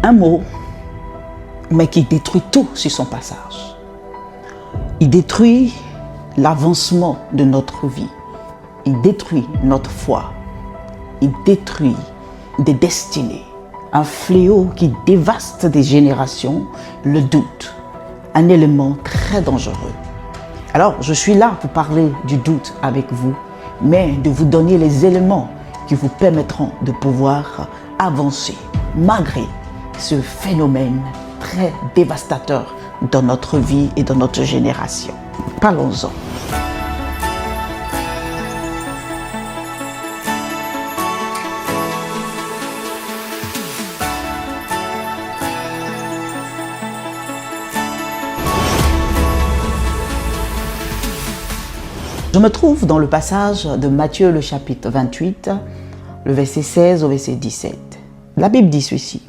un mot, mais qui détruit tout sur son passage. Il détruit l'avancement de notre vie. Il détruit notre foi. Il détruit des destinées. Un fléau qui dévaste des générations, le doute. Un élément très dangereux. Alors, je suis là pour parler du doute avec vous, mais de vous donner les éléments qui vous permettront de pouvoir avancer malgré ce phénomène très dévastateur dans notre vie et dans notre génération. Parlons-en. Je me trouve dans le passage de Matthieu, le chapitre 28, le verset 16 au verset 17. La Bible dit ceci.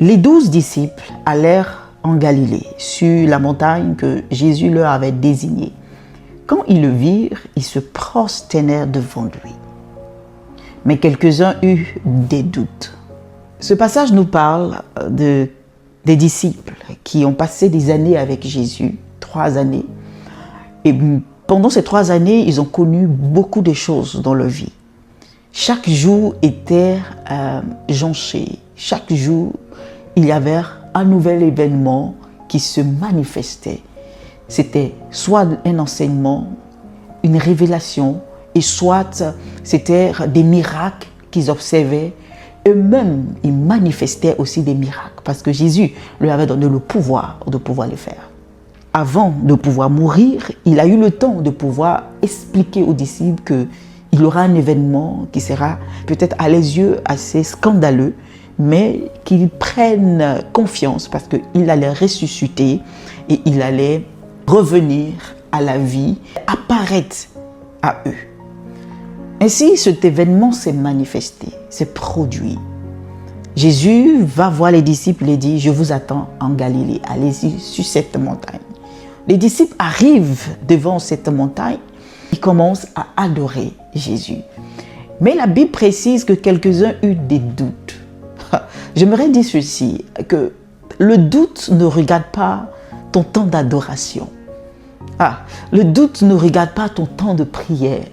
Les 12 disciples allèrent en Galilée, sur la montagne que Jésus leur avait désignée. Quand ils le virent, ils se prosternèrent devant lui. Mais quelques-uns eurent des doutes. Ce passage nous parle des disciples qui ont passé des années avec Jésus, 3 années. Et pendant ces 3 années, ils ont connu beaucoup de choses dans leur vie. Chaque jour était jonché. Chaque jour, il y avait un nouvel événement qui se manifestait. C'était soit un enseignement, une révélation, et soit c'était des miracles qu'ils observaient. Eux-mêmes, ils manifestaient aussi des miracles parce que Jésus leur avait donné le pouvoir de pouvoir les faire. Avant de pouvoir mourir, il a eu le temps de pouvoir expliquer aux disciples qu'il y aura un événement qui sera peut-être à les yeux assez scandaleux, mais qu'ils prennent confiance parce qu'il allait ressusciter et il allait revenir à la vie, apparaître à eux. Ainsi, cet événement s'est manifesté, s'est produit. Jésus va voir les disciples et dit « Je vous attends en Galilée, allez-y sur cette montagne ». Les disciples arrivent devant cette montagne, ils commencent à adorer Jésus. Mais la Bible précise que quelques-uns eurent des doutes. J'aimerais dire ceci, que le doute ne regarde pas ton temps d'adoration. Le doute ne regarde pas ton temps de prière.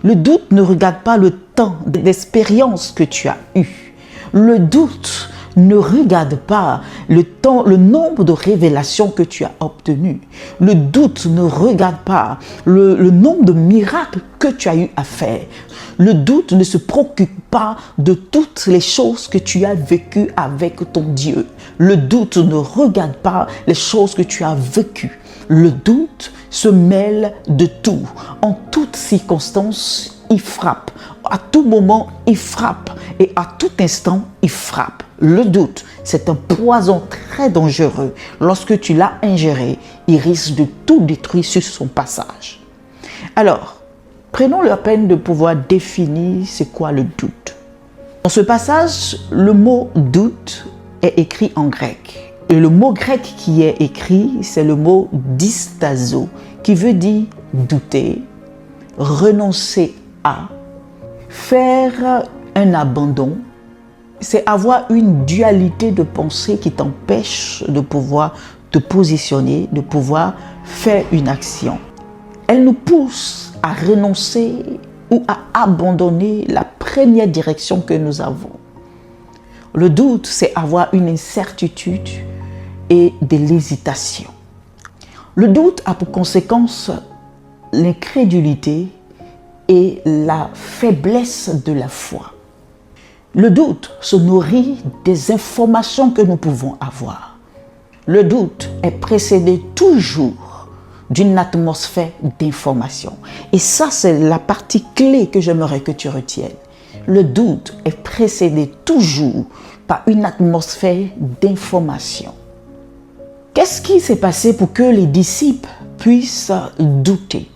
Le doute ne regarde pas le temps d'expérience que tu as eu. Le doute ne regarde pas le nombre de révélations que tu as obtenues. Le doute ne regarde pas le nombre de miracles que tu as eu à faire. Le doute ne se préoccupe pas de toutes les choses que tu as vécues avec ton Dieu. Le doute ne regarde pas les choses que tu as vécues. Le doute se mêle de tout. En toutes circonstances, il frappe. À tout moment, il frappe. Et à tout instant, il frappe. Le doute, c'est un poison très dangereux. Lorsque tu l'as ingéré, il risque de tout détruire sur son passage. Alors, prenons la peine de pouvoir définir c'est quoi le doute. Dans ce passage, le mot doute est écrit en grec. Et le mot grec qui est écrit, c'est le mot distazo, qui veut dire douter, renoncer à, faire un abandon. C'est avoir une dualité de pensée qui t'empêche de pouvoir te positionner, de pouvoir faire une action. Elle nous pousse à renoncer ou à abandonner la première direction que nous avons. Le doute, c'est avoir une incertitude et de l'hésitation. Le doute a pour conséquence l'incrédulité et la faiblesse de la foi. Le doute se nourrit des informations que nous pouvons avoir. Le doute est précédé toujours d'une atmosphère d'information. Et ça, c'est la partie clé que j'aimerais que tu retiennes. Le doute est précédé toujours par une atmosphère d'information. Qu'est-ce qui s'est passé pour que les disciples puissent douter?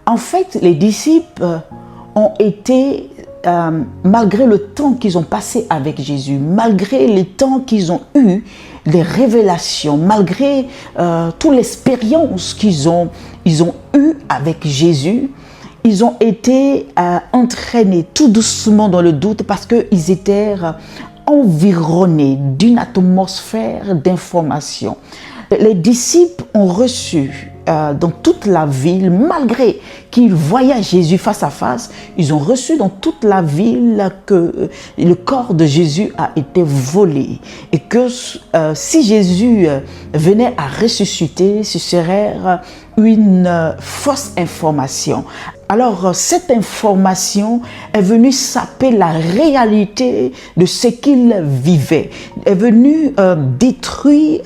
En fait, les disciples ont été, malgré le temps qu'ils ont passé avec Jésus, malgré le temps qu'ils ont eu, les révélations, malgré toute l'expérience qu'ils ont eue avec Jésus, ils ont été entraînés tout doucement dans le doute parce qu'ils étaient environnés d'une atmosphère d'information. Les disciples ont reçu dans toute la ville, malgré qu'ils voyaient Jésus face à face, ils ont reçu dans toute la ville que le corps de Jésus a été volé et que si Jésus venait à ressusciter, ce serait une fausse information. Alors, cette information est venue saper la réalité de ce qu'ils vivaient, est venue détruire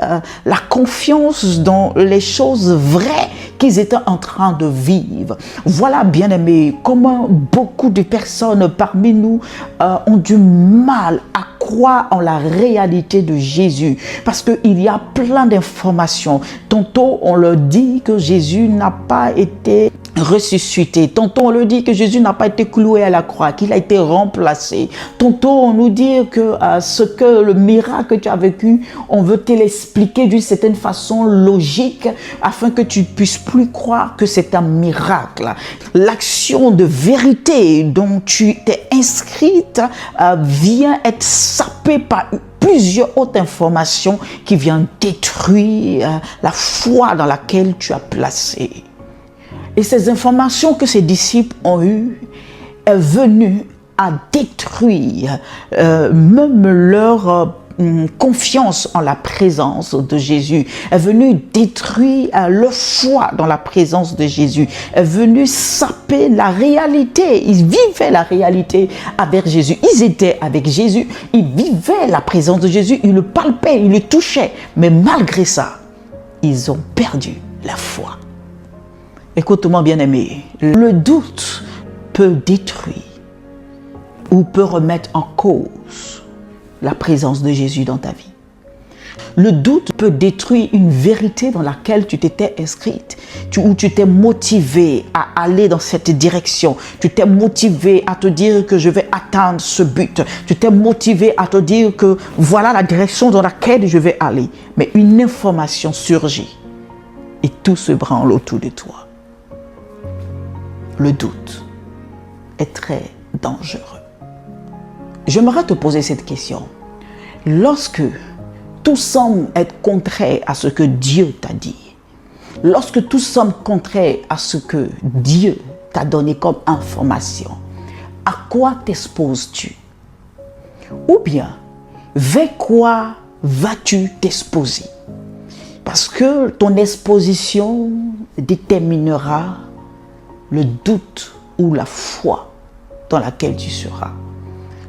la confiance dans les choses vraies qu'ils étaient en train de vivre. Voilà, bien-aimés, comment beaucoup de personnes parmi nous ont du mal à croire en la réalité de Jésus, parce qu'il y a plein d'informations. Tantôt, on leur dit que Jésus n'a pas été ressuscité. Tantôt, on leur dit que Jésus n'a pas été cloué à la croix, qu'il a été remplacé. Tantôt, on nous dit que le miracle que tu as vécu, on veut te l'expliquer d'une certaine façon logique afin que tu puisses plus croire que c'est un miracle. L'action de vérité dont tu t'es inscrite vient être sapée par plusieurs autres informations qui viennent détruire la foi dans laquelle tu as placé. Et ces informations que ces disciples ont eues est venue à détruire même leur confiance en la présence de Jésus, est venue détruire leur foi dans la présence de Jésus, est venue saper la réalité. Ils vivaient la réalité avec Jésus, ils étaient avec Jésus, ils vivaient la présence de Jésus, ils le palpaient, ils le touchaient, mais malgré ça, ils ont perdu la foi. Écoute-moi, bien-aimé, le doute peut détruire ou peut remettre en cause la présence de Jésus dans ta vie. Le doute peut détruire une vérité dans laquelle tu t'étais inscrite, où tu t'es motivé à aller dans cette direction, tu t'es motivé à te dire que je vais atteindre ce but, tu t'es motivé à te dire que voilà la direction dans laquelle je vais aller. Mais une information surgit et tout se branle autour de toi. Le doute est très dangereux. J'aimerais te poser cette question. Lorsque tout semble être contraire à ce que Dieu t'a dit, lorsque tout semble contraire à ce que Dieu t'a donné comme information, à quoi t'exposes-tu? Ou bien, vers quoi vas-tu t'exposer? Parce que ton exposition déterminera le doute ou la foi dans laquelle tu seras.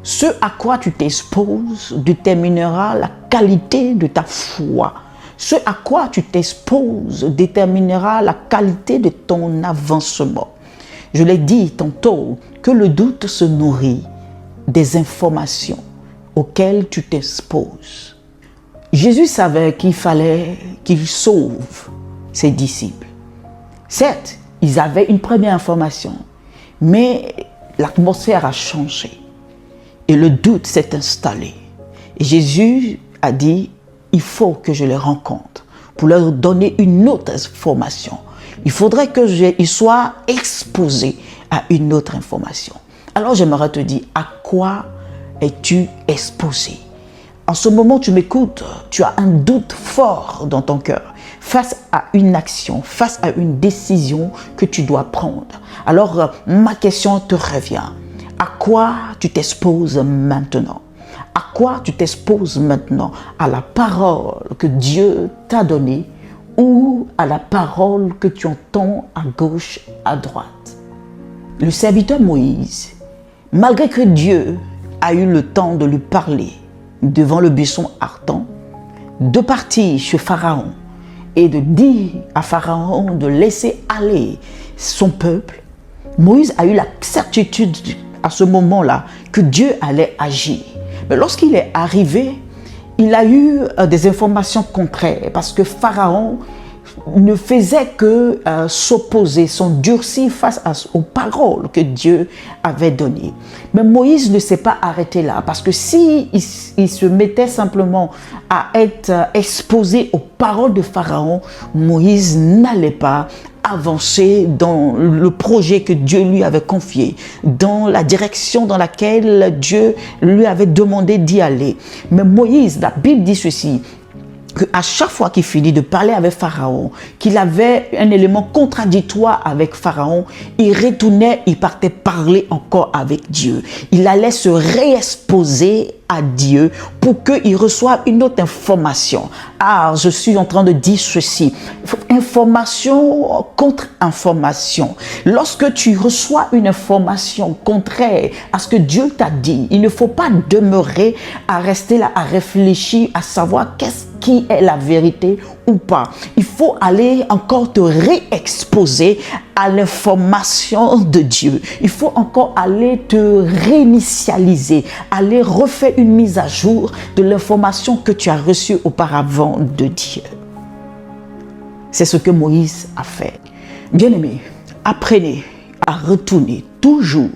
Ce à quoi tu t'exposes déterminera la qualité de ta foi. Ce à quoi tu t'exposes déterminera la qualité de ton avancement. Je l'ai dit tantôt que le doute se nourrit des informations auxquelles tu t'exposes. Jésus savait qu'il fallait qu'il sauve ses disciples. Certes, ils avaient une première information, mais l'atmosphère a changé. Et le doute s'est installé. Et Jésus a dit, il faut que je les rencontre pour leur donner une autre information. Il faudrait qu'ils soient exposés à une autre information. Alors j'aimerais te dire, à quoi es-tu exposé? En ce moment, tu m'écoutes, tu as un doute fort dans ton cœur face à une action, face à une décision que tu dois prendre. Alors, ma question te revient. À quoi tu t'exposes maintenant? À quoi tu t'exposes maintenant? À la parole que Dieu t'a donnée ou à la parole que tu entends à gauche, à droite? Le serviteur Moïse, malgré que Dieu a eu le temps de lui parler devant le buisson ardent, de partir chez Pharaon et de dire à Pharaon de laisser aller son peuple, Moïse a eu la certitude à ce moment-là que Dieu allait agir. Mais lorsqu'il est arrivé, il a eu des informations contraires parce que Pharaon ne faisait que s'opposer, s'endurcir face aux paroles que Dieu avait données. Mais Moïse ne s'est pas arrêté là, parce que s'il se mettait simplement à être exposé aux paroles de Pharaon, Moïse n'allait pas avancer dans le projet que Dieu lui avait confié, dans la direction dans laquelle Dieu lui avait demandé d'y aller. Mais Moïse, la Bible dit ceci, qu'à chaque fois qu'il finit de parler avec Pharaon, qu'il avait un élément contradictoire avec Pharaon, il retournait, il partait parler encore avec Dieu. Il allait se réexposer à Dieu pour qu'il reçoive une autre information. Ah, je suis en train de dire ceci. Information contre information. Lorsque tu reçois une information contraire à ce que Dieu t'a dit, il ne faut pas demeurer à rester là, à réfléchir, à savoir qui est la vérité ou pas. Il faut aller encore te réexposer à l'information de Dieu. Il faut encore aller te réinitialiser, aller refaire une mise à jour de l'information que tu as reçue auparavant de Dieu. C'est ce que Moïse a fait. Bien-aimés, apprenez à retourner toujours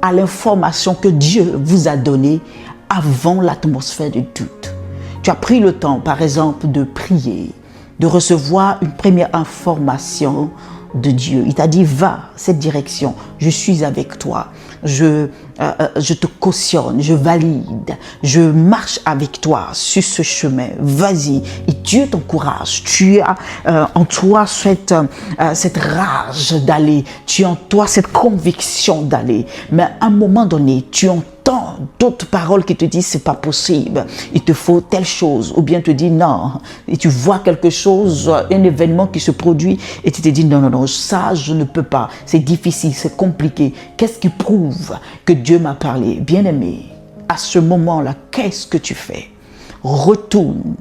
à l'information que Dieu vous a donnée avant l'atmosphère de doute. Tu as pris le temps, par exemple, de prier, de recevoir une première information de Dieu. Il t'a dit, va cette direction, je suis avec toi, je te cautionne, je valide, je marche avec toi sur ce chemin, vas-y. Et Dieu t'encourage, tu as en toi cette rage d'aller, tu as en toi cette conviction d'aller. Mais à un moment donné, tu entends d'autres paroles qui te disent c'est pas possible, il te faut telle chose, ou bien te dit non, et tu vois quelque chose, un événement qui se produit et tu te dis non, ça je ne peux pas, c'est difficile, c'est compliqué. Qu'est-ce qui prouve que Dieu m'a parlé? Bien-aimé, à ce moment-là, qu'est-ce que tu fais? Retourne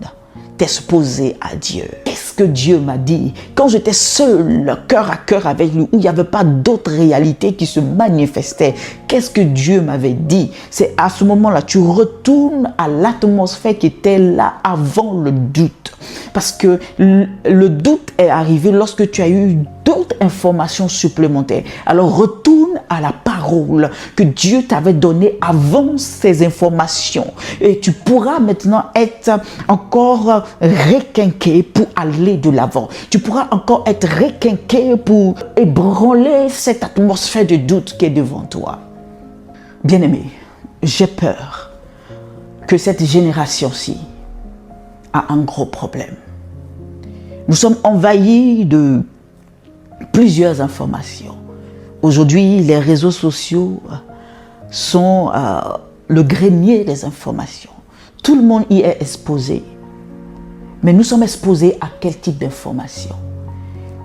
t'exposer à Dieu. Qu'est-ce que Dieu m'a dit? Quand j'étais seul, cœur à cœur avec lui, où il n'y avait pas d'autres réalités qui se manifestaient, qu'est-ce que Dieu m'avait dit? C'est à ce moment-là, tu retournes à l'atmosphère qui était là avant le doute. Parce que le doute est arrivé lorsque tu as eu d'autres informations supplémentaires. Alors retourne à la parole que Dieu t'avait donnée avant ces informations. Et tu pourras maintenant être encore requinqué pour aller de l'avant. Tu pourras encore être requinqué pour ébranler cette atmosphère de doute qui est devant toi. Bien-aimé, j'ai peur que cette génération-ci a un gros problème. Nous sommes envahis de plusieurs informations. Aujourd'hui, les réseaux sociaux sont le grenier des informations. Tout le monde y est exposé. Mais nous sommes exposés à quel type d'informations?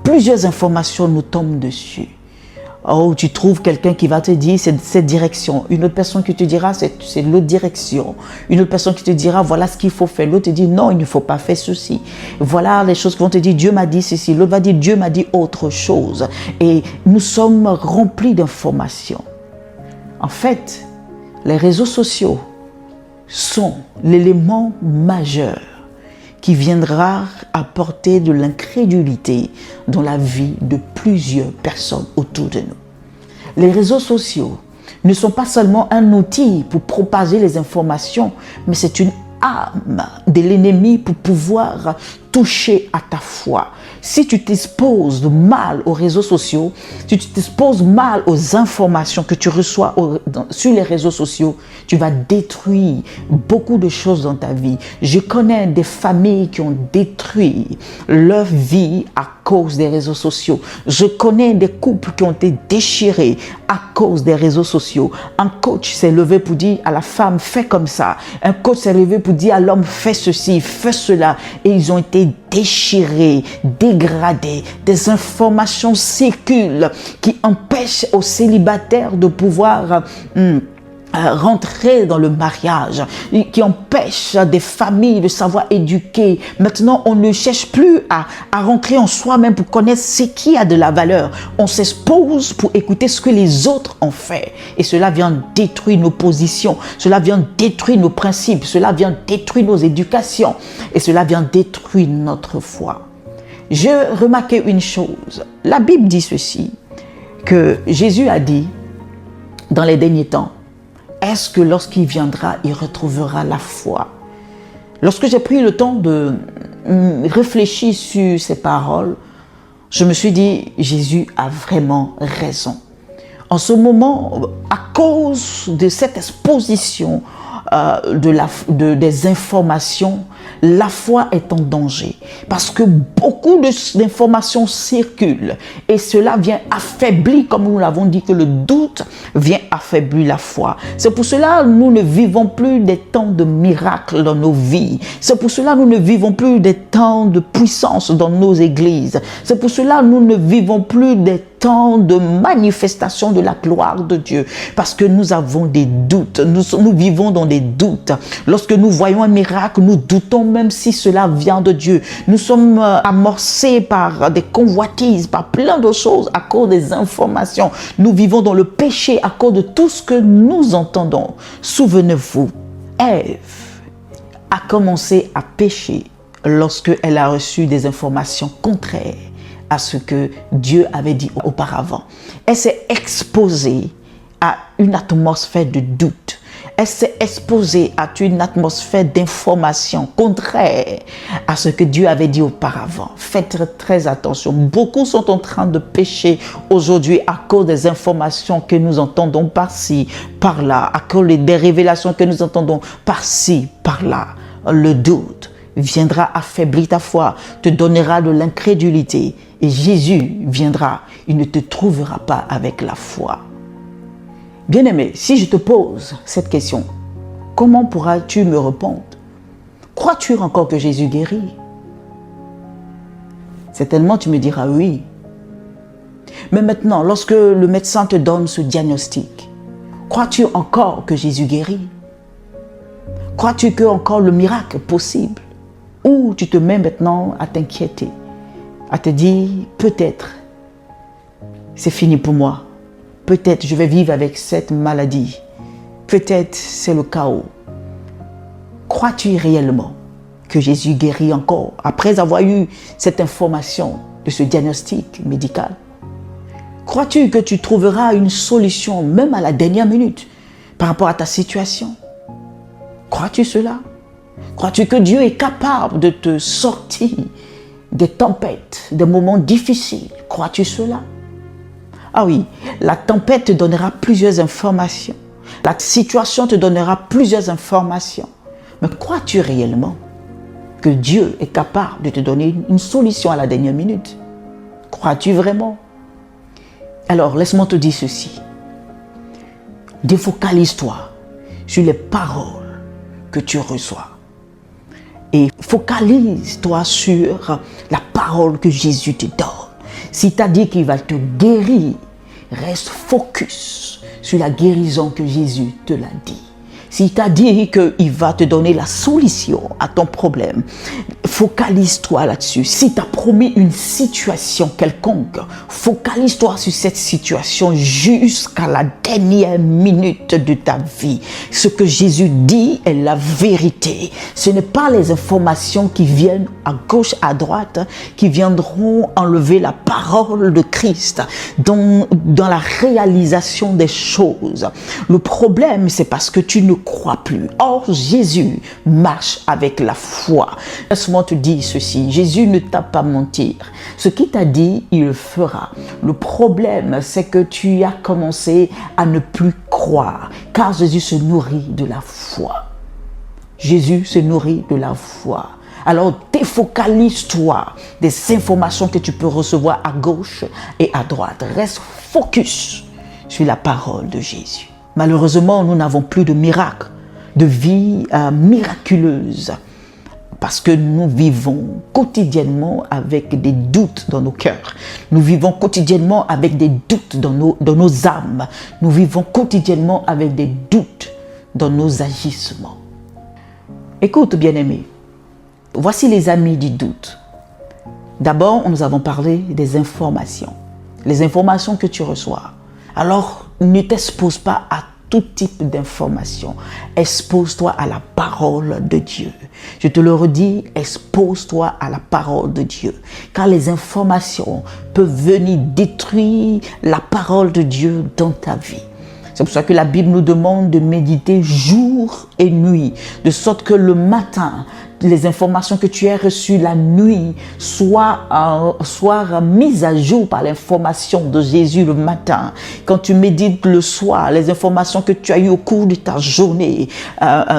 Plusieurs informations nous tombent dessus. Oh, tu trouves quelqu'un qui va te dire c'est cette direction. Une autre personne qui te dira c'est l'autre direction. Une autre personne qui te dira voilà ce qu'il faut faire. L'autre te dit non, il ne faut pas faire ceci. Voilà les choses qui vont te dire Dieu m'a dit ceci. L'autre va dire Dieu m'a dit autre chose. Et nous sommes remplis d'informations. En fait, les réseaux sociaux sont l'élément majeur qui viendra apporter de l'incrédulité dans la vie de plusieurs personnes autour de nous. Les réseaux sociaux ne sont pas seulement un outil pour propager les informations, mais c'est une arme de l'ennemi pour pouvoir toucher à ta foi. Si tu t'exposes mal aux réseaux sociaux, si tu t'exposes mal aux informations que tu reçois sur les réseaux sociaux, tu vas détruire beaucoup de choses dans ta vie. Je connais des familles qui ont détruit leur vie à cause des réseaux sociaux. Je connais des couples qui ont été déchirés à cause des réseaux sociaux. Un coach s'est levé pour dire à la femme, fais comme ça. Un coach s'est levé pour dire à l'homme, fais ceci, fais cela. Et ils ont été déchirés, dégradés. Des informations circulent qui empêchent aux célibataires de pouvoir rentrer dans le mariage, qui empêche des familles de savoir éduquer. Maintenant, on ne cherche plus à rentrer en soi-même pour connaître ce qui a de la valeur. On s'expose pour écouter ce que les autres ont fait. Et cela vient détruire nos positions, cela vient détruire nos principes, cela vient détruire nos éducations et cela vient détruire notre foi. J'ai remarqué une chose. La Bible dit ceci, que Jésus a dit dans les derniers temps, est-ce que lorsqu'il viendra, il retrouvera la foi? Lorsque j'ai pris le temps de réfléchir sur ces paroles, je me suis dit, Jésus a vraiment raison. En ce moment, à cause de cette exposition des informations, la foi est en danger. Parce que beaucoup d'informations circulent et cela vient affaiblir, comme nous l'avons dit, que le doute vient affaiblir la foi. C'est pour cela que nous ne vivons plus des temps de miracles dans nos vies. C'est pour cela que nous ne vivons plus des temps de puissance dans nos églises. C'est pour cela que nous ne vivons plus des temps de manifestation de la gloire de Dieu, parce que nous avons des doutes, nous vivons dans des doutes. Lorsque nous voyons un miracle, nous doutons même si cela vient de Dieu. Nous sommes amorcés par des convoitises, par plein de choses à cause des informations. Nous vivons dans le péché à cause de tout ce que nous entendons. Souvenez-vous, Ève a commencé à pécher lorsque elle a reçu des informations contraires à ce que Dieu avait dit auparavant. Elle s'est exposée à une atmosphère de doute. Elle s'est exposée à une atmosphère d'information contraire à ce que Dieu avait dit auparavant. Faites très attention. Beaucoup sont en train de pécher aujourd'hui à cause des informations que nous entendons par-ci, par-là, à cause des révélations que nous entendons par-ci, par-là. Le doute viendra affaiblir ta foi, te donnera de l'incrédulité. Et Jésus viendra, il ne te trouvera pas avec la foi. Bien-aimé, si je te pose cette question, comment pourras-tu me répondre? Crois-tu encore que Jésus guérit? Certainement, tu me diras oui. Mais maintenant, lorsque le médecin te donne ce diagnostic, crois-tu encore que Jésus guérit? Crois-tu que encore le miracle est possible? Ou tu te mets maintenant à t'inquiéter, à te dire, peut-être, c'est fini pour moi. Peut-être je vais vivre avec cette maladie. Peut-être c'est le chaos. Crois-tu réellement que Jésus guérit encore après avoir eu cette information de ce diagnostic médical? Crois-tu que tu trouveras une solution même à la dernière minute par rapport à ta situation? Crois-tu cela? Crois-tu que Dieu est capable de te sortir des tempêtes, des moments difficiles? Crois-tu cela? Ah oui, la tempête te donnera plusieurs informations. La situation te donnera plusieurs informations. Mais crois-tu réellement que Dieu est capable de te donner une solution à la dernière minute? Crois-tu vraiment? Alors, laisse-moi te dire ceci. Défocalise-toi sur les paroles que tu reçois. Et focalise-toi sur la parole que Jésus te donne. Si tu as dit qu'il va te guérir, reste focus sur la guérison que Jésus te l'a dit. Si tu as dit qu'il va te donner la solution à ton problème, focalise-toi là-dessus. Si tu as promis une situation quelconque, focalise-toi sur cette situation jusqu'à la dernière minute de ta vie. Ce que Jésus dit est la vérité. Ce n'est pas les informations qui viennent à gauche, à droite, qui viendront enlever la parole de Christ dans la réalisation des choses. Le problème, c'est parce que tu ne crois plus. Or, Jésus marche avec la foi. Laisse-moi te dire ceci, Jésus ne t'a pas menti. Ce qu'il t'a dit, il le fera. Le problème, c'est que tu as commencé à ne plus croire, car Jésus se nourrit de la foi. Jésus se nourrit de la foi. Alors, défocalise-toi des informations que tu peux recevoir à gauche et à droite. Reste focus sur la parole de Jésus. Malheureusement, nous n'avons plus de miracles, de vie miraculeuse, parce que nous vivons quotidiennement avec des doutes dans nos cœurs. Nous vivons quotidiennement avec des doutes dans nos âmes. Nous vivons quotidiennement avec des doutes dans nos agissements. Écoute, bien-aimé, voici les amis du doute. D'abord, nous avons parlé des informations. Les informations que tu reçois. Alors, ne t'expose pas à tout type d'informations. Expose-toi à la parole de Dieu. Je te le redis, expose-toi à la parole de Dieu. Car les informations peuvent venir détruire la parole de Dieu dans ta vie. C'est pour ça que la Bible nous demande de méditer jour et nuit, de sorte que le matin, les informations que tu as reçues la nuit soient mises à jour par l'information de Jésus le matin. Quand tu médites le soir, les informations que tu as eues au cours de ta journée,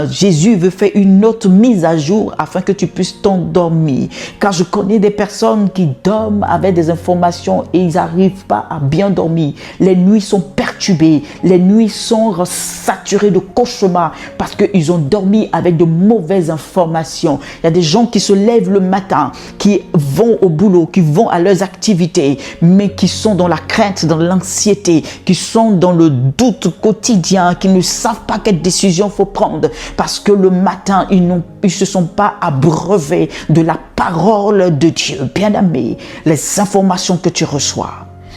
Jésus veut faire une autre mise à jour afin que tu puisses t'endormir. Car je connais des personnes qui dorment avec des informations et ils n'arrivent pas à bien dormir. Les nuits sont perturbées, les nuits sont saturées de cauchemars parce qu'ils ont dormi avec de mauvaises informations. Il y a des gens qui se lèvent le matin, qui vont au boulot, qui vont à leurs activités, mais qui sont dans la crainte, dans l'anxiété, qui sont dans le doute quotidien, qui ne savent pas quelle décision il faut prendre parce que le matin, ils ne se sont pas abreuvés de la parole de Dieu. Bien-aimé, les informations que tu reçois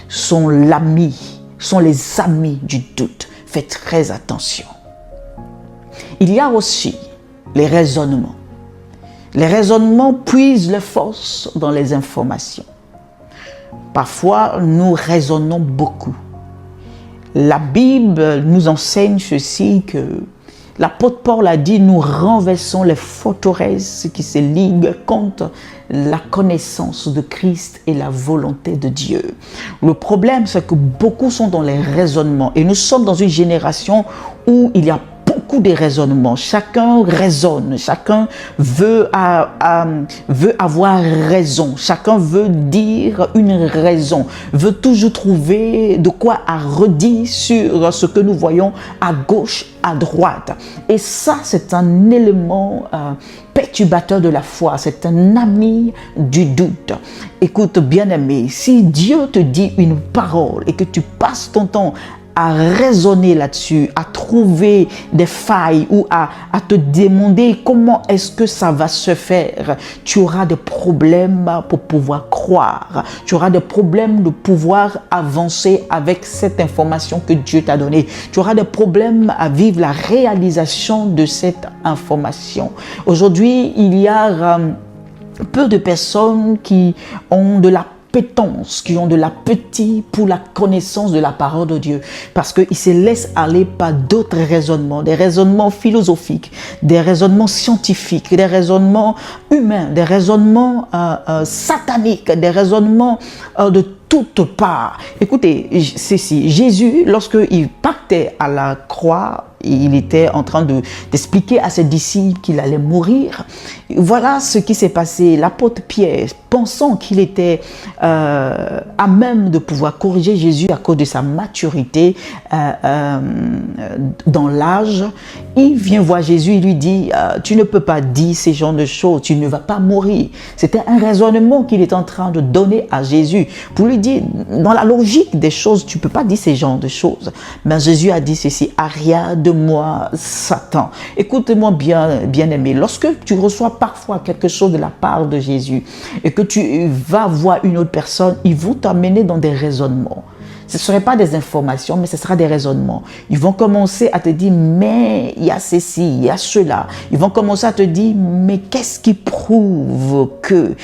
sont les amis du doute. Fais très attention. Il y a aussi les raisonnements. Les raisonnements puisent leur force dans les informations. Parfois, nous raisonnons beaucoup. La Bible nous enseigne ceci, que l'apôtre Paul a dit, nous renversons les forteresses qui se liguent contre la connaissance de Christ et la volonté de Dieu. Le problème, c'est que beaucoup sont dans les raisonnements et nous sommes dans une génération où il y a beaucoup de raisonnements. Chacun raisonne, chacun veut avoir raison, chacun veut dire une raison, veut toujours trouver de quoi à redire sur ce que nous voyons à gauche, à droite. Et ça, c'est un élément perturbateur de la foi, c'est un ami du doute. Écoute, bien-aimé, si Dieu te dit une parole et que tu passes ton temps à raisonner là-dessus, à trouver des failles ou à te demander comment est-ce que ça va se faire, tu auras des problèmes pour pouvoir croire. Tu auras des problèmes de pouvoir avancer avec cette information que Dieu t'a donnée. Tu auras des problèmes à vivre la réalisation de cette information. Aujourd'hui, il y a peu de personnes qui ont de l'appétence, qui ont de l'appétit pour la connaissance de la parole de Dieu, parce qu'ils se laissent aller par d'autres raisonnements, des raisonnements philosophiques, des raisonnements scientifiques, des raisonnements humains, des raisonnements sataniques, des raisonnements de toutes parts. Écoutez, ceci, Jésus, lorsqu'il partait à la croix, il était en train d'expliquer à ses disciples qu'il allait mourir. Voilà ce qui s'est passé. L'apôtre Pierre, pensant qu'il était à même de pouvoir corriger Jésus à cause de sa maturité dans l'âge, il vient voir Jésus, il lui dit, tu ne peux pas dire ces genres de choses, tu ne vas pas mourir. C'était un raisonnement qu'il est en train de donner à Jésus pour lui dire, dans la logique des choses, tu ne peux pas dire ces genres de choses. Mais Jésus a dit ceci, arrière de moi, Satan. Écoute-moi bien aimé, lorsque tu reçois parfois quelque chose de la part de Jésus et que tu vas voir une autre personne, ils vont t'amener dans des raisonnements. Ce ne seraient pas des informations, mais ce sera des raisonnements. Ils vont commencer à te dire, mais il y a ceci, il y a cela. Ils vont commencer à te dire, mais qu'est-ce qui prouve que...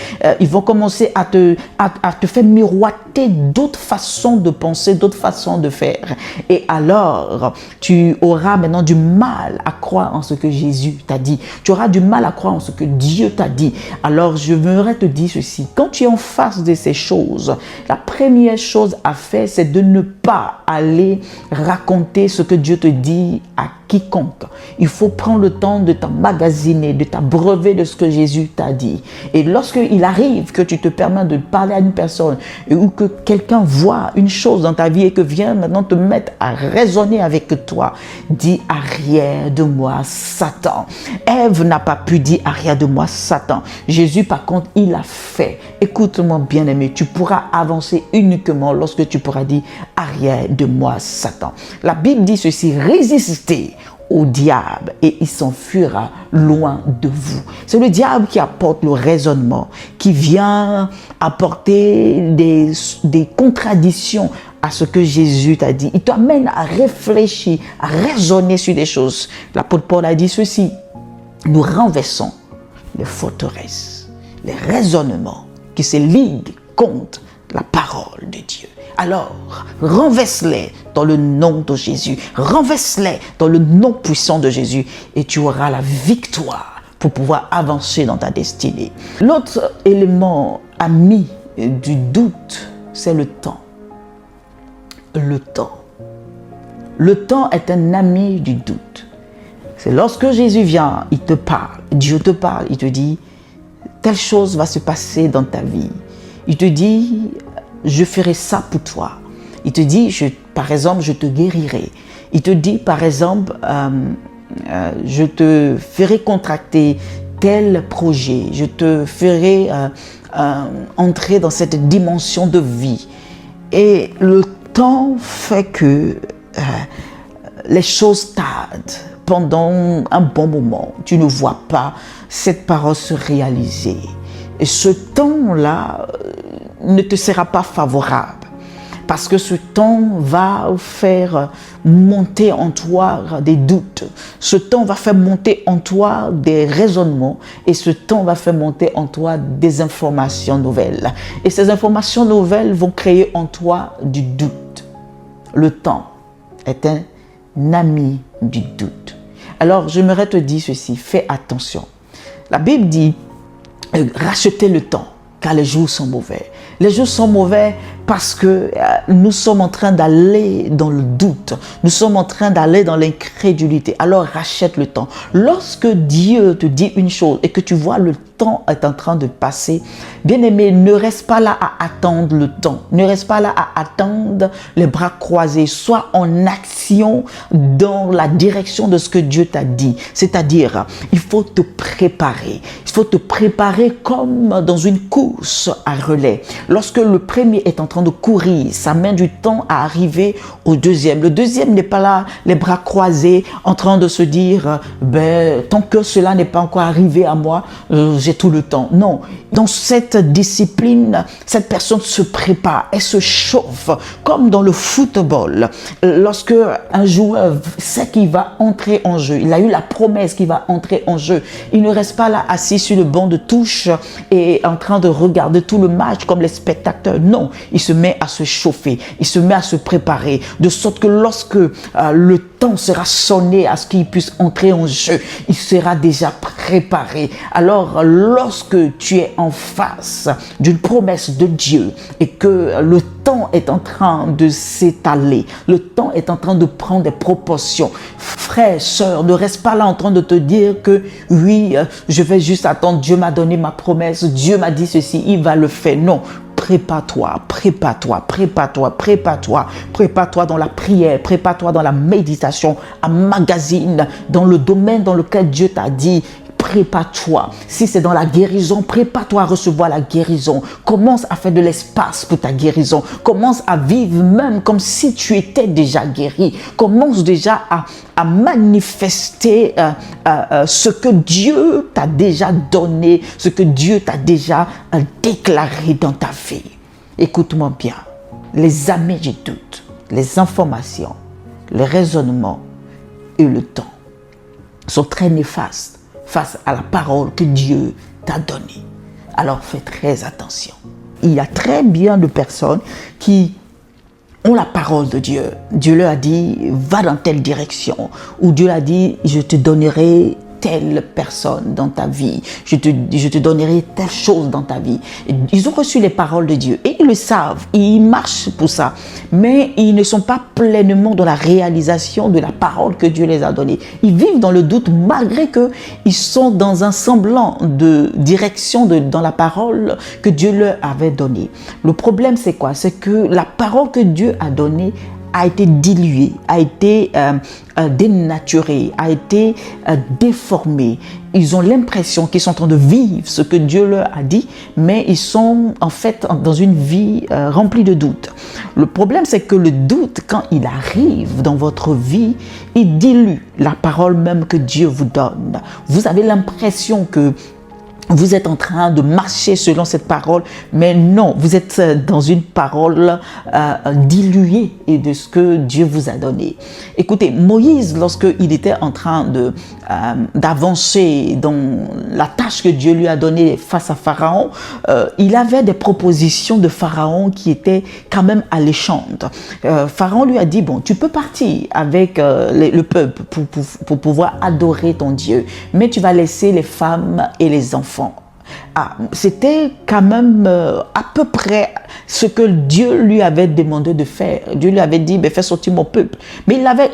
Ils vont commencer à te faire miroiter d'autres façons de penser, d'autres façons de faire. Et alors, tu auras maintenant du mal à croire en ce que Jésus t'a dit. Tu auras du mal à croire en ce que Dieu t'a dit. Alors, je voudrais te dire ceci. Quand tu es en face de ces choses, la première chose à faire, c'est de ne pas aller raconter ce que Dieu te dit à quiconque. Il faut prendre le temps de t'emmagasiner, de t'abreuver de ce que Jésus t'a dit. Et lorsqu'il arrive que tu te permets de parler à une personne ou que quelqu'un voit une chose dans ta vie et que vient maintenant te mettre à raisonner avec toi, dis arrière de moi Satan. Ève n'a pas pu dire arrière de moi Satan. Jésus par contre il l'a fait. Écoute-moi bien aimé, tu pourras avancer uniquement lorsque tu pourras dire arrière de moi Satan. La Bible dit ceci, résistez au diable et il s'enfuira loin de vous. C'est le diable qui apporte le raisonnement, qui vient apporter des contradictions à ce que Jésus t'a dit. Il t'amène à réfléchir, à raisonner sur des choses. L'apôtre Paul a dit ceci, nous renversons les forteresses, les raisonnements qui se liguent contre la parole de Dieu. Alors, renverse-les dans le nom de Jésus. Renverse-les dans le nom puissant de Jésus et tu auras la victoire pour pouvoir avancer dans ta destinée. L'autre élément ami du doute, c'est le temps. Le temps. Le temps est un ami du doute. C'est lorsque Jésus vient, il te parle, Dieu te parle, il te dit, telle chose va se passer dans ta vie. Il te dit, je ferai ça pour toi. Il te dit, par exemple, je te guérirai. Il te dit, par exemple, je te ferai contracter tel projet. Je te ferai entrer dans cette dimension de vie. Et le temps fait que les choses tardent pendant un bon moment. Tu ne vois pas cette parole se réaliser. Et ce temps-là ne te sera pas favorable. Parce que ce temps va faire monter en toi des doutes. Ce temps va faire monter en toi des raisonnements. Et ce temps va faire monter en toi des informations nouvelles. Et ces informations nouvelles vont créer en toi du doute. Le temps est un ami du doute. Alors, j'aimerais te dire ceci, fais attention. La Bible dit, rachetez le temps, car les jours sont mauvais. Les jours sont mauvais parce que nous sommes en train d'aller dans le doute. Nous sommes en train d'aller dans l'incrédulité. Alors rachète le temps. Lorsque Dieu te dit une chose et que tu vois le temps est en train de passer, bien-aimé, ne reste pas là à attendre le temps. Ne reste pas là à attendre les bras croisés. Sois en action dans la direction de ce que Dieu t'a dit. C'est-à-dire, il faut te préparer. Il faut te préparer comme dans une course à relais. Lorsque le premier est en train de courir, ça met du temps à arriver au deuxième. Le deuxième n'est pas là, les bras croisés, en train de se dire, tant que cela n'est pas encore arrivé à moi, j'ai tout le temps. Non, dans cette discipline, cette personne se prépare, elle se chauffe, comme dans le football. Lorsque un joueur sait qu'il va entrer en jeu, il a eu la promesse qu'il va entrer en jeu, il ne reste pas là assis sur le banc de touche et en train de regarder tout le match comme les spectateurs. Non, il se met à se chauffer, il se met à se préparer, de sorte que lorsque le temps sera sonné à ce qu'il puisse entrer en jeu, il sera déjà préparé. Alors, lorsque tu es en face d'une promesse de Dieu et que le temps est en train de s'étaler, le temps est en train de prendre des proportions, frère, sœur, ne reste pas là en train de te dire que oui, je vais juste attendre, Dieu m'a donné ma promesse, Dieu m'a dit ceci, il va le faire. Non, prépare-toi, prépare-toi, prépare-toi, prépare-toi, prépare-toi dans la prière, prépare-toi dans la méditation, emmagasine dans le domaine dans lequel Dieu t'a dit. Prépare-toi. Si c'est dans la guérison, prépare-toi à recevoir la guérison. Commence à faire de l'espace pour ta guérison. Commence à vivre même comme si tu étais déjà guéri. Commence déjà à manifester ce que Dieu t'a déjà donné, ce que Dieu t'a déjà déclaré dans ta vie. Écoute-moi bien. Les amis du doute, les informations, les raisonnements et le temps sont très néfastes face à la parole que Dieu t'a donnée. Alors fais très attention. Il y a très bien de personnes qui ont la parole de Dieu. Dieu leur a dit, va dans telle direction. Ou Dieu leur a dit, je te donnerai telle personne dans ta vie. Je te donnerai telle chose dans ta vie. Ils ont reçu les paroles de Dieu et ils le savent. Ils marchent pour ça. Mais ils ne sont pas pleinement dans la réalisation de la parole que Dieu les a donnée. Ils vivent dans le doute malgré qu'ils sont dans un semblant de direction dans la parole que Dieu leur avait donnée. Le problème, c'est quoi? C'est que la parole que Dieu a donnée a été diluée, a été dénaturée, a été déformée. Ils ont l'impression qu'ils sont en train de vivre ce que Dieu leur a dit, mais ils sont en fait dans une vie remplie de doutes. Le problème, c'est que le doute, quand il arrive dans votre vie, il dilue la parole même que Dieu vous donne. Vous avez l'impression que vous êtes en train de marcher selon cette parole, mais non, vous êtes dans une parole diluée de ce que Dieu vous a donné. Écoutez, Moïse, lorsqu'il était en train de d'avancer dans la tâche que Dieu lui a donnée face à Pharaon, il avait des propositions de Pharaon qui étaient quand même alléchantes. Pharaon lui a dit, bon, tu peux partir avec le peuple pour pouvoir adorer ton Dieu, mais tu vas laisser les femmes et les enfants. C'était quand même à peu près ce que Dieu lui avait demandé de faire. Dieu lui avait dit, fais sortir mon peuple. Mais il avait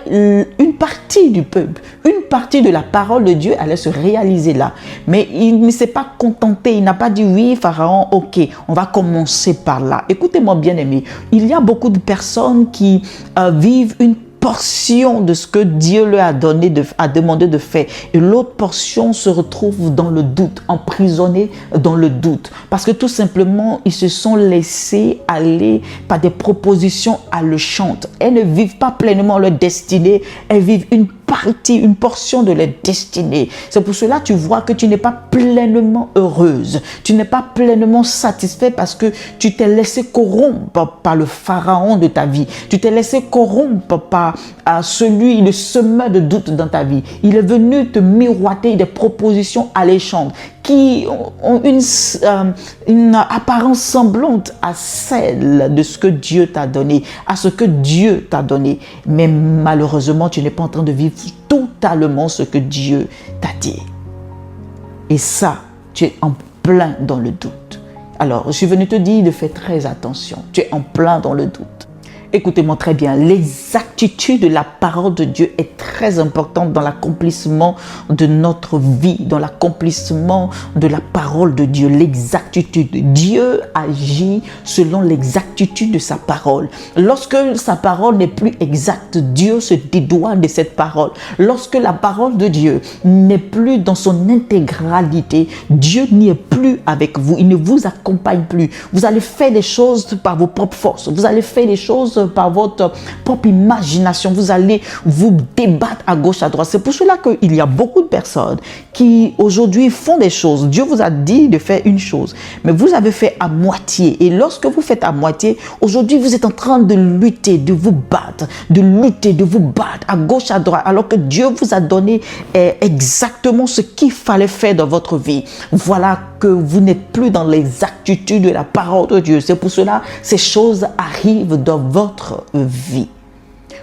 une partie du peuple, une partie de la parole de Dieu allait se réaliser là. Mais il ne s'est pas contenté, il n'a pas dit, oui, Pharaon, ok, on va commencer par là. Écoutez-moi bien aimé, il y a beaucoup de personnes qui vivent une portion de ce que Dieu leur a demandé de faire. Et l'autre portion se retrouve dans le doute, emprisonnée dans le doute. Parce que tout simplement, ils se sont laissés aller par des propositions alléchantes. Elles ne vivent pas pleinement leur destinée, elles vivent une partie, une portion de leur destinée. C'est pour cela que tu vois que tu n'es pas pleinement heureuse. Tu n'es pas pleinement satisfait parce que tu t'es laissé corrompre par le pharaon de ta vie. Tu t'es laissé corrompre par le semeur de doute dans ta vie. Il est venu te miroiter des propositions alléchantes qui ont une apparence semblante à celle de ce que Dieu t'a donné, à ce que Dieu t'a donné. Mais malheureusement, tu n'es pas en train de vivre totalement ce que Dieu t'a dit. Et ça, tu es en plein dans le doute. Alors, je suis venu te dire de faire très attention. Tu es en plein dans le doute. Écoutez-moi très bien, l'exactitude de la parole de Dieu est très importante dans l'accomplissement de notre vie, dans l'accomplissement de la parole de Dieu, l'exactitude. Dieu agit selon l'exactitude de sa parole. Lorsque sa parole n'est plus exacte, Dieu se dédouane de cette parole. Lorsque la parole de Dieu n'est plus dans son intégralité, Dieu n'y est plus avec vous, il ne vous accompagne plus. Vous allez faire des choses par vos propres forces, vous allez faire des choses par votre propre imagination, vous allez vous débattre à gauche, à droite. C'est pour cela qu'il y a beaucoup de personnes qui aujourd'hui font des choses. Dieu vous a dit de faire une chose, mais vous avez fait à moitié. Et lorsque vous faites à moitié, aujourd'hui vous êtes en train de lutter, de vous battre, de lutter, de vous battre à gauche, à droite, alors que Dieu vous a donné exactement ce qu'il fallait faire dans votre vie. Voilà que vous n'êtes plus dans l'exactitude de la parole de Dieu. C'est pour cela que ces choses arrivent dans votre vie.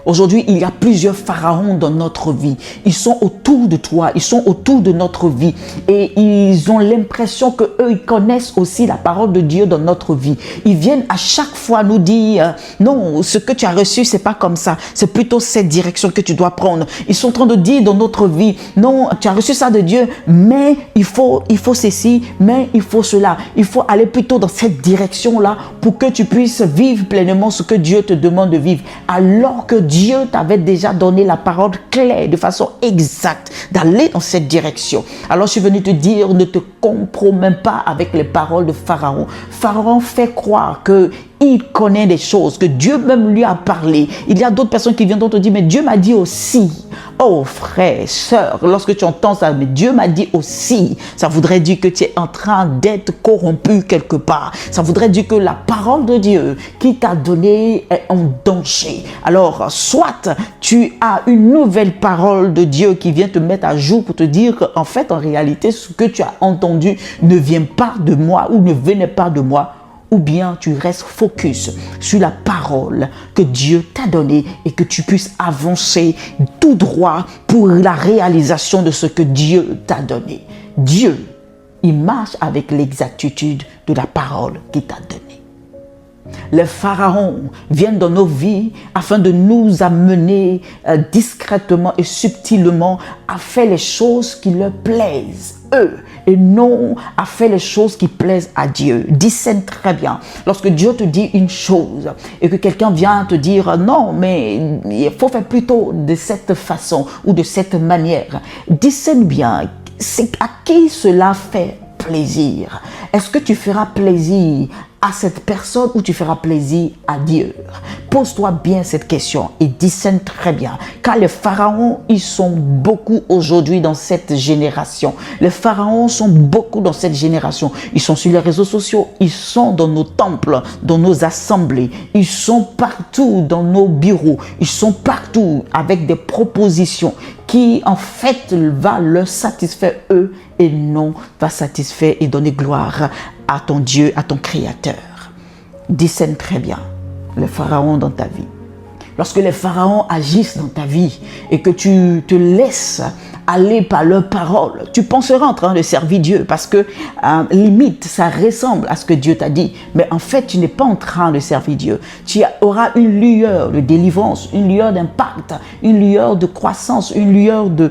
Aujourd'hui, il y a plusieurs pharaons dans notre vie. Ils sont autour de toi, ils sont autour de notre vie. Et ils ont l'impression qu'eux, ils connaissent aussi la parole de Dieu dans notre vie. Ils viennent à chaque fois nous dire, non, ce que tu as reçu, c'est pas comme ça. C'est plutôt cette direction que tu dois prendre. Ils sont en train de dire dans notre vie, non, tu as reçu ça de Dieu, mais il faut ceci, mais il faut cela. Il faut aller plutôt dans cette direction-là pour que tu puisses vivre pleinement ce que Dieu te demande de vivre. Alors que Dieu t'avait déjà donné la parole claire, de façon exacte, d'aller dans cette direction. Alors je suis venu te dire, ne te compromets pas avec les paroles de Pharaon. Pharaon fait croire que il connaît des choses, que Dieu même lui a parlé. Il y a d'autres personnes qui viennent te dire, mais Dieu m'a dit aussi. Oh frère, sœur, lorsque tu entends ça, mais Dieu m'a dit aussi, ça voudrait dire que tu es en train d'être corrompu quelque part. Ça voudrait dire que la parole de Dieu qui t'a donné est en danger. Alors, soit tu as une nouvelle parole de Dieu qui vient te mettre à jour pour te dire qu'en fait, en réalité, ce que tu as entendu ne vient pas de moi ou ne venait pas de moi. Ou bien tu restes focus sur la parole que Dieu t'a donnée et que tu puisses avancer tout droit pour la réalisation de ce que Dieu t'a donné. Dieu, il marche avec l'exactitude de la parole qu'il t'a donnée. Les pharaons viennent dans nos vies afin de nous amener discrètement et subtilement à faire les choses qui leur plaisent, eux, et non à faire les choses qui plaisent à Dieu. Discerne très bien. Lorsque Dieu te dit une chose et que quelqu'un vient te dire non, mais il faut faire plutôt de cette façon ou de cette manière, discerne bien, c'est à qui cela fait plaisir. Est-ce que tu feras plaisir à cette personne ou tu feras plaisir à Dieu? Pose-toi bien cette question et discerne très bien. Car les pharaons, ils sont beaucoup aujourd'hui dans cette génération. Les pharaons sont beaucoup dans cette génération. Ils sont sur les réseaux sociaux, ils sont dans nos temples, dans nos assemblées. Ils sont partout dans nos bureaux. Ils sont partout avec des propositions qui en fait va leur satisfaire eux et non va satisfaire et donner gloire à ton Dieu, à ton Créateur. Discerne très bien le pharaon dans ta vie. Lorsque les pharaons agissent dans ta vie et que tu te laisses aller par leurs paroles, tu penseras en train de servir Dieu parce que limite, ça ressemble à ce que Dieu t'a dit. Mais en fait, tu n'es pas en train de servir Dieu. Tu auras une lueur de délivrance, une lueur d'impact, une lueur de croissance, une lueur de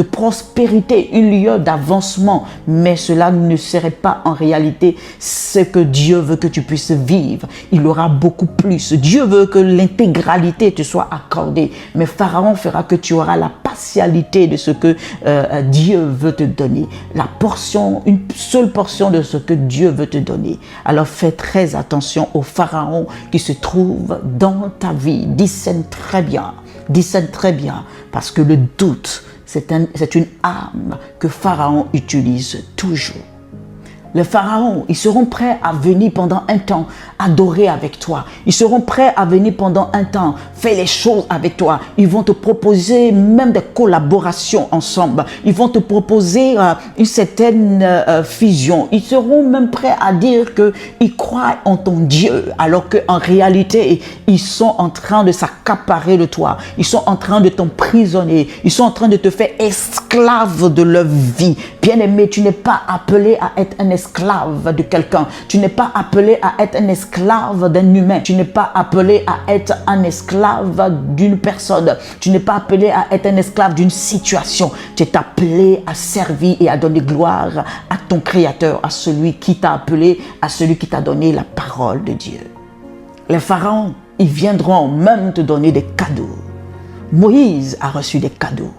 prospérité, une lueur d'avancement. Mais cela ne serait pas en réalité ce que Dieu veut que tu puisses vivre. Il aura beaucoup plus. Dieu veut que l'intégralité te soit accordée. Mais Pharaon fera que tu auras la partialité de ce que Dieu veut te donner. La portion, une seule portion de ce que Dieu veut te donner. Alors fais très attention aux pharaons qui se trouvent dans ta vie. Discerne très bien. Discerne très bien. Parce que le doute, c'est une arme que Pharaon utilise toujours. Les pharaons, ils seront prêts à venir pendant un temps adorer avec toi. Ils seront prêts à venir pendant un temps faire les choses avec toi. Ils vont te proposer même des collaborations ensemble. Ils vont te proposer une certaine fusion. Ils seront même prêts à dire qu'ils croient en ton Dieu alors qu'en réalité, ils sont en train de s'accaparer de toi. Ils sont en train de t'emprisonner. Ils sont en train de te faire esclave de leur vie. Bien-aimé, tu n'es pas appelé à être un esclave de quelqu'un. Tu n'es pas appelé à être un esclave d'un humain. Tu n'es pas appelé à être un esclave d'une personne. Tu n'es pas appelé à être un esclave d'une situation. Tu es appelé à servir et à donner gloire à ton Créateur, à celui qui t'a appelé, à celui qui t'a donné la parole de Dieu. Les pharaons, ils viendront même te donner des cadeaux. Moïse a reçu des cadeaux.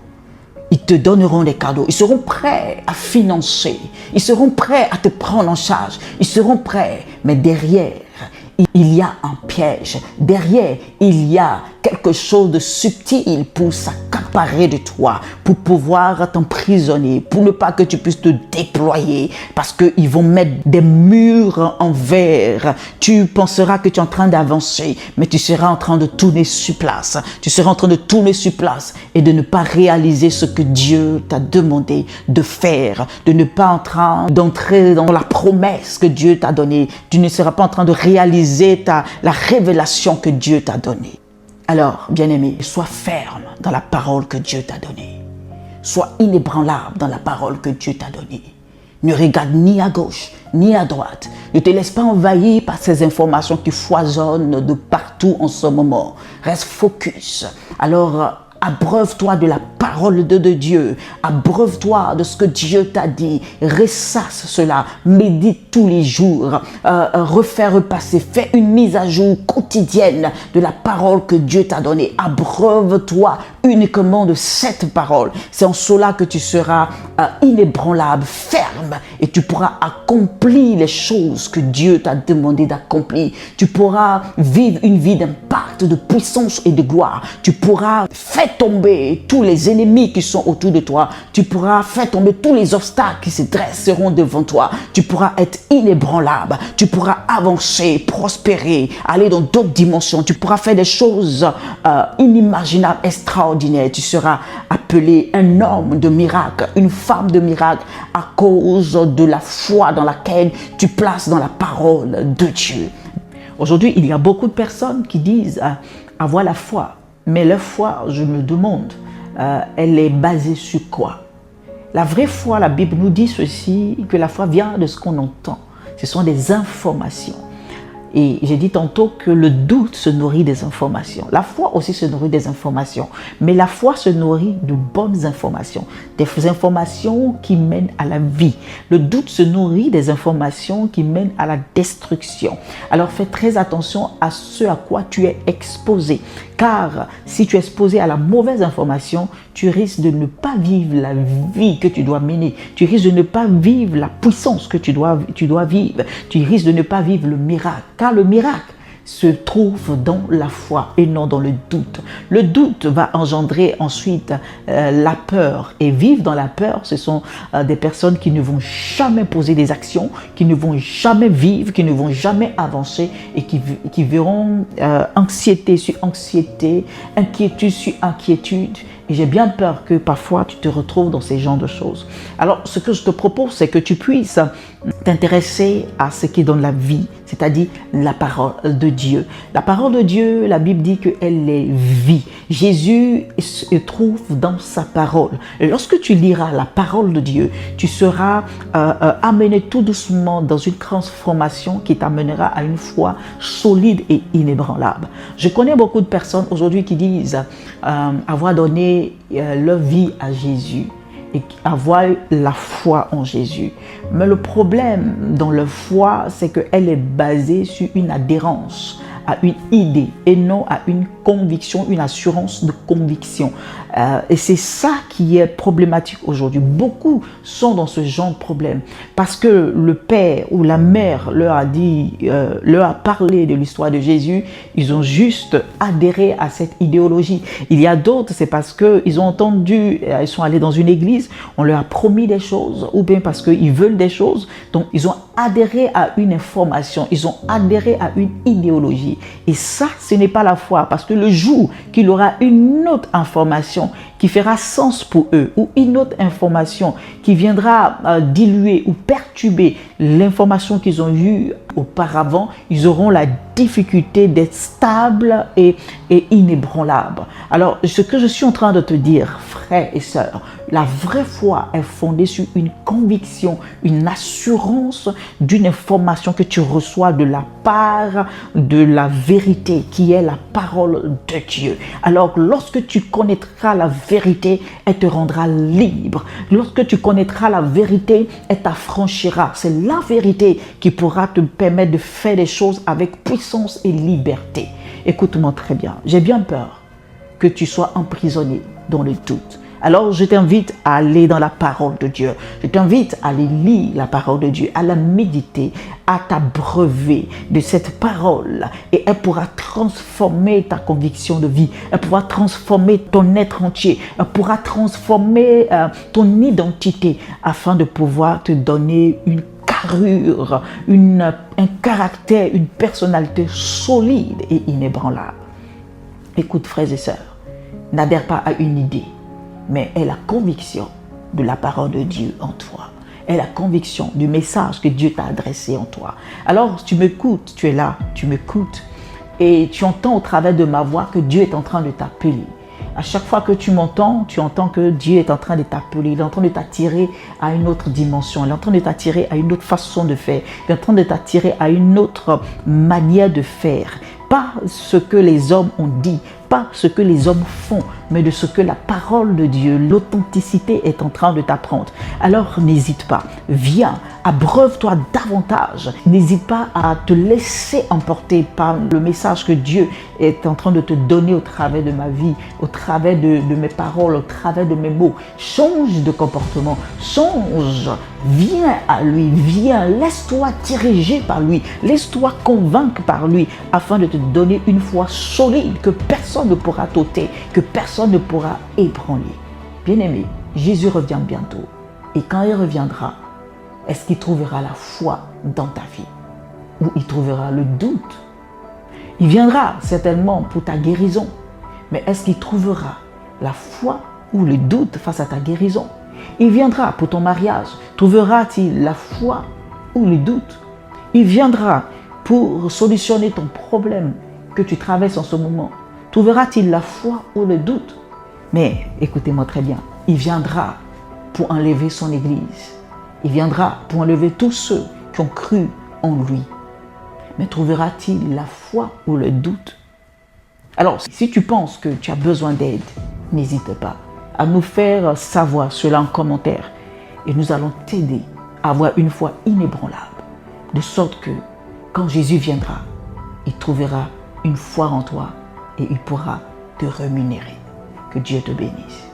Ils te donneront des cadeaux. Ils seront prêts à financer. Ils seront prêts à te prendre en charge. Ils seront prêts. Mais derrière, il y a un piège. Derrière, il y a quelque chose de subtil pour s'accaparer de toi, pour pouvoir t'emprisonner, pour ne pas que tu puisses te déployer, parce qu'ils vont mettre des murs en verre. Tu penseras que tu es en train d'avancer, mais tu seras en train de tourner sur place. Tu seras en train de tourner sur place et de ne pas réaliser ce que Dieu t'a demandé de faire, de ne pas en train d'entrer dans la promesse que Dieu t'a donnée. Tu ne seras pas en train de réaliser la révélation que Dieu t'a donnée. Alors, bien-aimé, sois ferme dans la parole que Dieu t'a donnée. Sois inébranlable dans la parole que Dieu t'a donnée. Ne regarde ni à gauche, ni à droite. Ne te laisse pas envahir par ces informations qui foisonnent de partout en ce moment. Reste focus. Alors, abreuve-toi de la parole de Dieu. Abreuve-toi de ce que Dieu t'a dit. Ressasse cela. Médite tous les jours. Refais repasser. Fais une mise à jour quotidienne de la parole que Dieu t'a donnée. Abreuve-toi uniquement de cette parole. C'est en cela que tu seras inébranlable, ferme, et tu pourras accomplir les choses que Dieu t'a demandé d'accomplir. Tu pourras vivre une vie d'impact, de puissance et de gloire. Tu pourras faire tomber tous les ennemis qui sont autour de toi. Tu pourras faire tomber tous les obstacles qui se dresseront devant toi. Tu pourras être inébranlable. Tu pourras avancer, prospérer, aller dans d'autres dimensions. Tu pourras faire des choses inimaginables, extraordinaires. Tu seras appelé un homme de miracle, une femme de miracle à cause de la foi dans laquelle tu places dans la parole de Dieu. Aujourd'hui, il y a beaucoup de personnes qui disent avoir la foi. Mais la foi, je me demande, elle est basée sur quoi? La vraie foi, la Bible nous dit ceci, que la foi vient de ce qu'on entend. Ce sont des informations. Et j'ai dit tantôt que le doute se nourrit des informations. La foi aussi se nourrit des informations. Mais la foi se nourrit de bonnes informations. Des informations qui mènent à la vie. Le doute se nourrit des informations qui mènent à la destruction. Alors fais très attention à ce à quoi tu es exposé. Car si tu es exposé à la mauvaise information, tu risques de ne pas vivre la vie que tu dois mener. Tu risques de ne pas vivre la puissance que tu dois vivre. Tu risques de ne pas vivre le miracle. Car le miracle se trouve dans la foi et non dans le doute. Le doute va engendrer ensuite la peur. Et vivre dans la peur, ce sont des personnes qui ne vont jamais poser des actions, qui ne vont jamais vivre, qui ne vont jamais avancer et qui verront anxiété sur anxiété, inquiétude sur inquiétude. Et j'ai bien peur que parfois tu te retrouves dans ces genres de choses. Alors, ce que je te propose, c'est que tu puisses t'intéresser à ce qui donne la vie, c'est-à-dire la parole de Dieu. La parole de Dieu, la Bible dit qu'elle est vie. Jésus se trouve dans sa parole. Et lorsque tu liras la parole de Dieu, tu seras amené tout doucement dans une transformation qui t'amènera à une foi solide et inébranlable. Je connais beaucoup de personnes aujourd'hui qui disent avoir donné leur vie à Jésus et avoir la foi en Jésus. Mais le problème dans leur foi, c'est qu'elle est basée sur une adhérence à une idée et non à une conviction, une assurance de conviction. Et c'est ça qui est problématique aujourd'hui. Beaucoup sont dans ce genre de problème parce que le père ou la mère leur a dit, leur a parlé de l'histoire de Jésus. Ils ont juste adhéré à cette idéologie. Il y a d'autres, c'est parce qu'ils ont entendu, ils sont allés dans une église, on leur a promis des choses ou bien parce qu'ils veulent des choses. Donc, ils ont adhéré à une information, ils ont adhéré à une idéologie. Et ça, ce n'est pas la foi parce que le jour qu'il aura une autre information qui fera sens pour eux ou une autre information qui viendra diluer ou perturber l'information qu'ils ont eue auparavant, ils auront la difficulté d'être stables et inébranlables. Alors, ce que je suis en train de te dire, frères et sœurs, la vraie foi est fondée sur une conviction, une assurance d'une information que tu reçois de la part de la vérité qui est la parole de Dieu. Alors, lorsque tu connaîtras la vérité, elle te rendra libre. Lorsque tu connaîtras la vérité, elle t'affranchira. C'est la vérité qui pourra te permettre de faire des choses avec puissance et liberté. Écoute-moi très bien. J'ai bien peur que tu sois emprisonné dans le doute. Alors, je t'invite à aller dans la parole de Dieu. Je t'invite à aller lire la parole de Dieu, à la méditer, à t'abreuver de cette parole. Et elle pourra transformer ta conviction de vie. Elle pourra transformer ton être entier. Elle pourra transformer ton identité afin de pouvoir te donner une carrure, un caractère, une personnalité solide et inébranlable. Écoute, frères et sœurs, n'adhère pas à une idée, mais aie la conviction de la parole de Dieu en toi. Aie la conviction du message que Dieu t'a adressé en toi. Alors, tu m'écoutes, tu es là, tu m'écoutes et tu entends au travers de ma voix que Dieu est en train de t'appeler. À chaque fois que tu m'entends, tu entends que Dieu est en train de t'appeler, il est en train de t'attirer à une autre dimension, il est en train de t'attirer à une autre façon de faire, il est en train de t'attirer à une autre manière de faire. Pas ce que les hommes ont dit, pas ce que les hommes font, mais de ce que la parole de Dieu, l'authenticité est en train de t'apprendre. Alors n'hésite pas, viens, abreuve-toi davantage. N'hésite pas à te laisser emporter par le message que Dieu est en train de te donner au travers de ma vie, au travers de mes paroles, au travers de mes mots. Change de comportement, change, viens à lui, viens, laisse-toi diriger par lui, laisse-toi convaincre par lui, afin de te donner une foi solide que personne ne pourra t'ôter, que personne ne pourra ébranler. Bien-aimé, Jésus revient bientôt. Et quand il reviendra, est-ce qu'il trouvera la foi dans ta vie? Ou il trouvera le doute? Il viendra certainement pour ta guérison. Mais est-ce qu'il trouvera la foi ou le doute face à ta guérison? Il viendra pour ton mariage. Trouvera-t-il la foi ou le doute? Il viendra pour solutionner ton problème que tu traverses en ce moment. Trouvera-t-il la foi ou le doute? Mais écoutez-moi très bien, il viendra pour enlever son Église. Il viendra pour enlever tous ceux qui ont cru en lui. Mais trouvera-t-il la foi ou le doute? Alors, si tu penses que tu as besoin d'aide, n'hésite pas à nous faire savoir cela en commentaire. Et nous allons t'aider à avoir une foi inébranlable. De sorte que, quand Jésus viendra, il trouvera une foi en toi et il pourra te rémunérer. Que Dieu te bénisse.